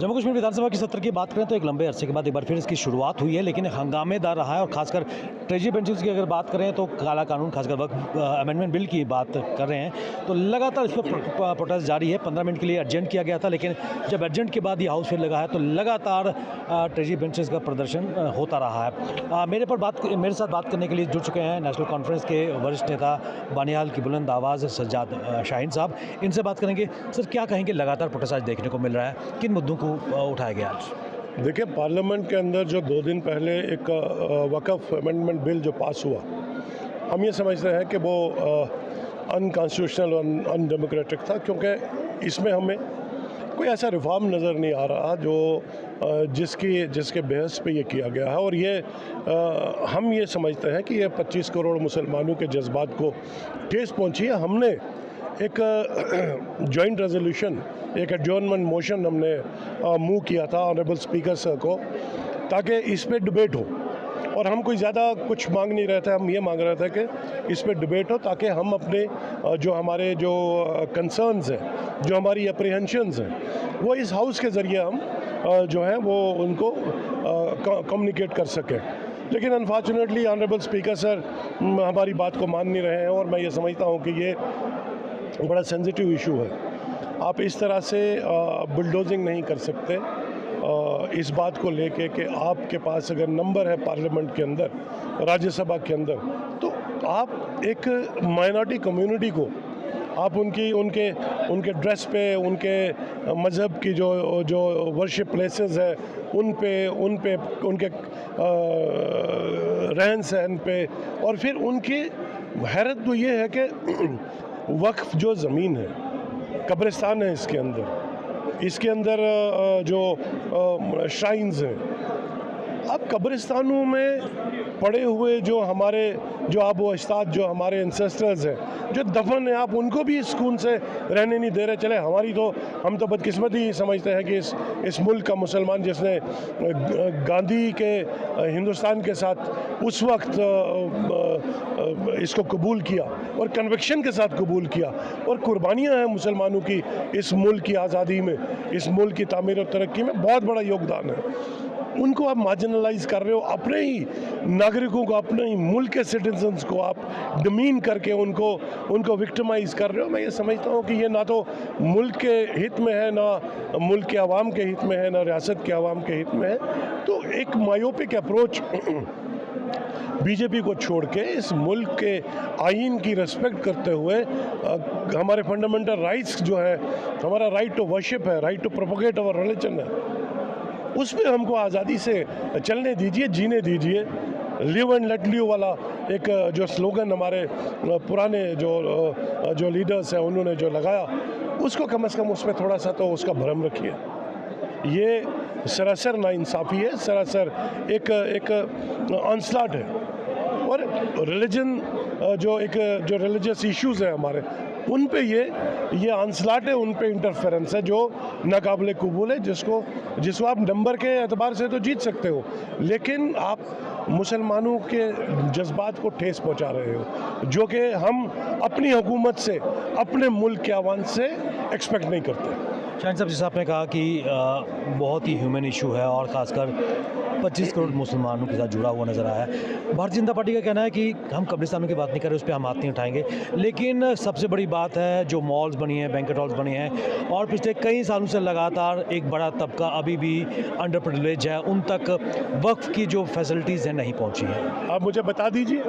जम्मू कश्मीर विधानसभा की सत्र की बात करें तो एक लंबे अरसे के बाद एक बार फिर इसकी शुरुआत हुई है, लेकिन हंगामेदार रहा है। और खासकर ट्रेजरी बेंचेस की अगर बात करें तो काला कानून, खासकर वक्त अमेंडमेंट बिल की बात कर रहे हैं तो लगातार इस पर प्रोटेस्ट जारी है। 15 मिनट के लिए अर्जेंट किया गया था, लेकिन जब अर्जेंट के बाद ये हाउस फिर लगा है तो लगातार ट्रेजरी बेंचेस का प्रदर्शन होता रहा है। मेरे साथ बात करने के लिए जुड़ चुके हैं नेशनल कॉन्फ्रेंस के वरिष्ठ नेता बानिहाल की बुलंद आवाज़ सज्जाद शाहीन साहब। इनसे बात करेंगे। सर, क्या कहेंगे, लगातार प्रोटेस्ट आज देखने को मिल रहा है, किन मुद्दों को उठाया गया आज? देखिए, पार्लियामेंट के अंदर जो 2 दिन पहले एक वक़्फ़ अमेंडमेंट बिल जो पास हुआ, हम ये समझते हैं कि वो अनकॉन्स्टिट्यूशनल और अनडेमोक्रेटिक था, क्योंकि इसमें हमें कोई ऐसा रिफॉर्म नज़र नहीं आ रहा जो जिसके बेहस पे ये किया गया है। और ये हम ये समझते हैं कि ये 25 करोड़ मुसलमानों के जज्बात को ठेस पहुंची है। हमने एक जॉइंट रेजोल्यूशन, एक एडजॉर्नमेंट मोशन हमने मूव किया था ऑनरेबल स्पीकर सर को, ताकि इस पे डिबेट हो। और हम कोई ज़्यादा कुछ मांग नहीं रहे थे, हम ये मांग रहे थे कि इस पे डिबेट हो, ताकि हम अपने जो हमारे जो कंसर्न्स हैं, जो हमारी अप्रीहेंशंस हैं, वो इस हाउस के ज़रिए हम जो है वो उनको कम्युनिकेट कर सकें। लेकिन अनफॉर्चुनेटली ऑनरेबल स्पीकर सर हमारी बात को मान नहीं रहे हैं, और मैं ये समझता हूँ कि ये बड़ा सेंसिटिव इशू है। आप इस तरह से बुलडोजिंग नहीं कर सकते इस बात को लेके कि आपके पास अगर नंबर है पार्लियामेंट के अंदर, राज्यसभा के अंदर, तो आप एक माइनॉरिटी कम्युनिटी को आप उनके ड्रेस पे, उनके मज़हब की जो वर्शिप प्लेसेस है उन पे उनके रहन सहन पे, और फिर उनकी हैरत तो ये है कि वक्फ जो ज़मीन है, कब्रिस्तान है इसके अंदर जो श्राइन्स हैं, अब कब्रिस्तानों में पड़े हुए जो आबो अजदाद, जो हमारे एंसेस्टर्स हैं, जो दफन है, आप उनको भी सुकून से रहने नहीं दे रहे। चले हम तो बदकिस्मती समझते हैं कि इस मुल्क का मुसलमान, जिसने गांधी के हिंदुस्तान के साथ उस वक्त इसको कबूल किया और कन्विक्शन के साथ कबूल किया, और कुर्बानियाँ हैं मुसलमानों की इस मुल्क की आज़ादी में, इस मुल्क की तामीर और तरक्की में बहुत बड़ा योगदान है। उनको आप मार्जिनलाइज कर रहे हो, अपने ही नागरिकों को, अपने ही मुल्क के सिटीजन्स को आप डमीन करके उनको विक्टिमाइज कर रहे हो। मैं ये समझता हूँ कि ये ना तो मुल्क के हित में है, ना मुल्क के अवाम के हित में है, ना रियासत के अवाम के हित में है। तो एक मायोपिक अप्रोच बीजेपी को छोड़ के इस मुल्क के आइन की रिस्पेक्ट करते हुए, हमारे फंडामेंटल राइट्स जो है, हमारा राइट टू वर्शिप है, right to propagate our religion है, उसमें हमको आज़ादी से चलने दीजिए, जीने दीजिए। लिव एंड लेट लिव वाला एक जो स्लोगन हमारे पुराने जो लीडर्स हैं उन्होंने जो लगाया, उसको कम से कम उसमें थोड़ा सा तो उसका भरम रखिए। ये सरासर नाइंसाफ़ी है, सरासर एक ऑनस्लॉट है। और रिलीजन जो रिलीजियस इश्यूज़ हैं हमारे, उन पे ये ऑनस्लॉट है, उन पे इंटरफेरेंस है जो नाकाबिले कबूल है, जिसको आप नंबर के एतबार से तो जीत सकते हो, लेकिन आप मुसलमानों के जज्बात को ठेस पहुंचा रहे हो, जो कि हम अपनी हुकूमत से, अपने मुल्क के आवाम से एक्सपेक्ट नहीं करते। शाहीन साहब, जैसे आपने कहा कि बहुत ही ह्यूमन इशू है और ख़ासकर 25 करोड़ मुसलमानों के साथ जुड़ा हुआ नज़र आया है। भारतीय जनता पार्टी का कहना है कि हम कब्रिस्तानों की बात नहीं कर रहे, उस पर हम हाथ नहीं उठाएंगे, लेकिन सबसे बड़ी बात है जो मॉल्स बनी हैं, बैंकेट हॉल्स बने हैं, और पिछले कई सालों से लगातार एक बड़ा तबका अभी भी अंडर प्रिविलेज है, उन तक वक्फ की जो फैसिलिटीज़ हैं नहीं पहुँची हैं। आप मुझे बता दीजिए,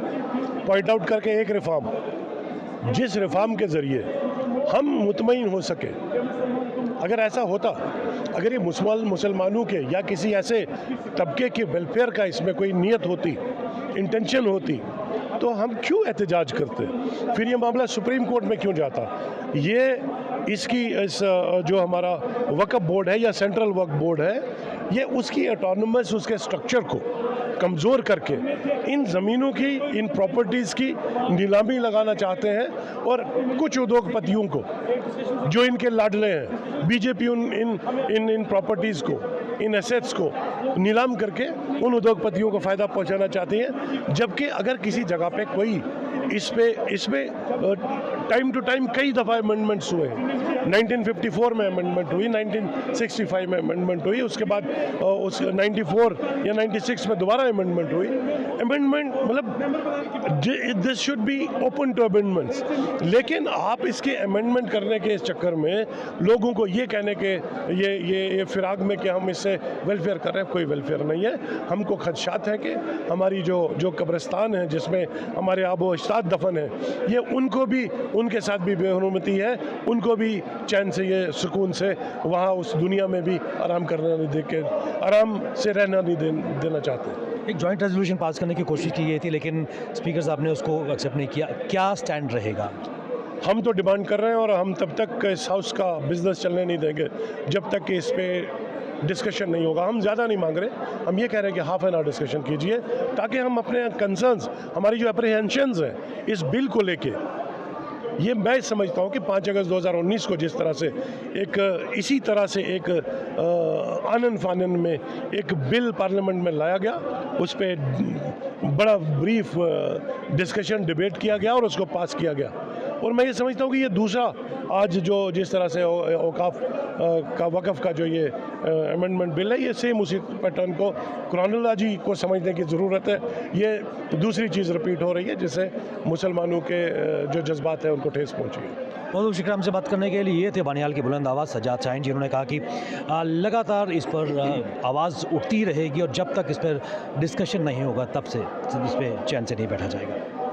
पॉइंट आउट करके एक रिफॉर्म, जिस रिफॉर्म के ज़रिए हम मुतमईन हो सके। अगर ऐसा होता, अगर ये मुसलमानों के या किसी ऐसे तबके के वेलफेयर का इसमें कोई नीयत होती, इंटेंशन होती, तो हम क्यों एहतजाज करते? फिर ये मामला सुप्रीम कोर्ट में क्यों जाता? इस जो हमारा वक्फ बोर्ड है या सेंट्रल वक्फ बोर्ड है, ये उसकी ऑटोनमस, उसके स्ट्रक्चर को कमज़ोर करके इन ज़मीनों की, इन प्रॉपर्टीज़ की नीलामी लगाना चाहते हैं, और कुछ उद्योगपतियों को जो इनके लाडले हैं, बीजेपी इन प्रॉपर्टीज़ को, इन एसेट्स को नीलाम करके उन उद्योगपतियों को फ़ायदा पहुंचाना चाहती हैं। जबकि अगर किसी जगह पे कोई इस पे टाइम टू टाइम कई दफ़ा अमेंडमेंट्स हुए हैं, 1954 में अमेंडमेंट हुई, 1965 में अमेंडमेंट हुई, उसके बाद उस 94 या 96 में दोबारा अमेंडमेंट हुई। अमेंडमेंट मतलब this should be open to amendments, लेकिन आप इसके अमेंडमेंट करने के इस चक्कर में लोगों को ये कहने के ये फिराक में कि हम इससे वेलफेयर कर रहे हैं, कोई वेलफेयर नहीं है। हमको खदशात हैं कि हमारी जो कब्रिस्तान है जिसमें हमारे आबो अजदाद दफन है, ये उनको भी, उनके साथ भी बेहरमती है, उनको भी चैन से, ये सुकून से वहाँ उस दुनिया में भी आराम करना नहीं, दे के आराम से रहना नहीं देना चाहते। एक जॉइंट रेजोल्यूशन पास करने की कोशिश की गई थी लेकिन स्पीकर साहब ने उसको एक्सेप्ट नहीं किया, क्या स्टैंड रहेगा? हम तो डिमांड कर रहे हैं और हम तब तक इस हाउस का बिजनेस चलने नहीं देंगे जब तक कि इस पे डिस्कशन नहीं होगा। हम ज़्यादा नहीं मांग रहे, हम ये कह रहे हैं कि हाफ एन आवर डिस्कशन कीजिए ताकि हम अपने कंसर्न्स, हमारी जो अप्रीहेंशंस हैं इस बिल को लेके, ये मैं समझता हूँ कि 5 अगस्त 2019 को जिस तरह से इसी तरह से एक आनन फानन में एक बिल पार्लियामेंट में लाया गया, उस पर बड़ा ब्रीफ डिस्कशन डिबेट किया गया और उसको पास किया गया। और मैं ये समझता हूँ कि ये दूसरा आज जो जिस तरह से औकाफ का वक़फ़ का जो ये अमेंडमेंट बिल है, ये सेम उसी पैटर्न को, क्रोनोलॉजी को समझने की ज़रूरत है। ये दूसरी चीज़ रिपीट हो रही है जिससे मुसलमानों के जो जज्बात हैं उनको ठेस पहुँची है। बहुत बहुत शुक्रिया हमसे बात करने के लिए। ये थे बानियाल की बुलंद आवाज़ सज्जाद शाहीन, जिन्होंने कहा कि लगातार इस पर आवाज़ उठती रहेगी और जब तक इस पर डिस्कशन नहीं होगा तब से इस पर चैन से नहीं बैठा जाएगा।